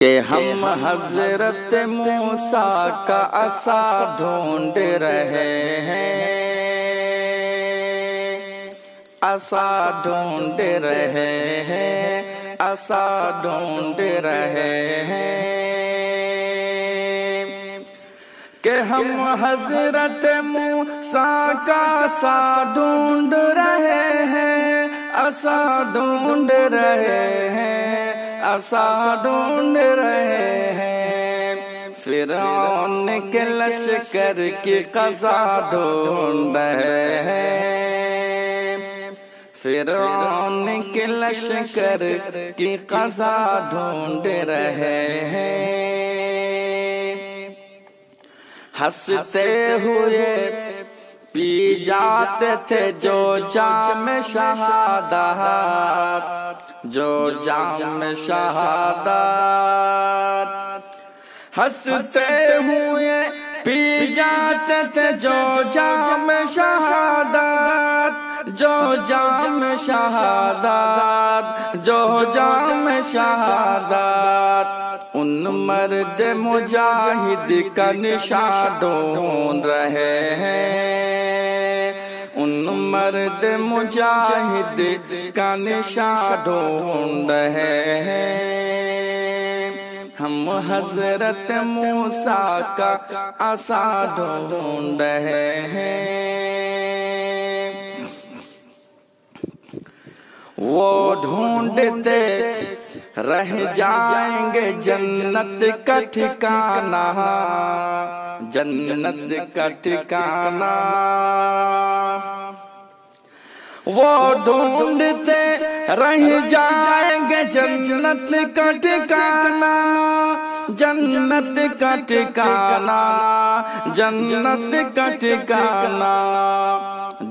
کہ ہم حضرت موسیٰ کا عصا ڈھونڈ رہے ہیں، عصا ڈھونڈ رہے ہیں، عصا ڈھونڈ رہے ہیں، کہ ہم حضرت موسیٰ کا عصا ڈھونڈ رہے ہیں، عصا ڈھونڈ رہے ہیں، عصا ڈھونڈ رہے ہیں، فرعون کے لشکر کی قضا ڈھونڈ رہے ہیں، فرعون کے لشکر کی قضا ڈھونڈ رہے ہیں، ہنستے ہوئے پی جاتے تھے جو جام شہادت، جو جام شہادت، ہنستے ہوئے پی جاتے تھے جو جام شہادت، جو جام شہادت، جو جام شہادت، ان مرد مجاہد کا نشان ڈھونڈ رہے ہیں، ان مرد مجاہد کا نشان ڈھونڈ رہے ہیں، ہم حضرت موسیٰ کا عصا ڈھونڈ رہے ہیں، وہ ڈھونڈتے رہ جائیں گے جنت کا ٹھکانہ، جنت کا ٹھکانہ، وہ ڈھونڈتے رہ جائیں گے جنت کا ٹھکانہ، جنت کا ٹھکانہ، جنت کا ٹھکانہ،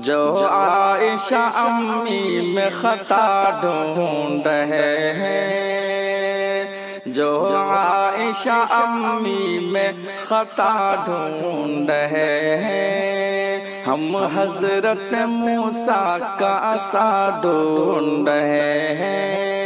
جو عائشہ امی میں خطا ڈھونڈ رہے ہیں، جو عائشہ امی میں خطا ڈھونڈ رہے ہیں، ہم حضرت موسیٰ کا عصا ڈھونڈ رہے ہیں۔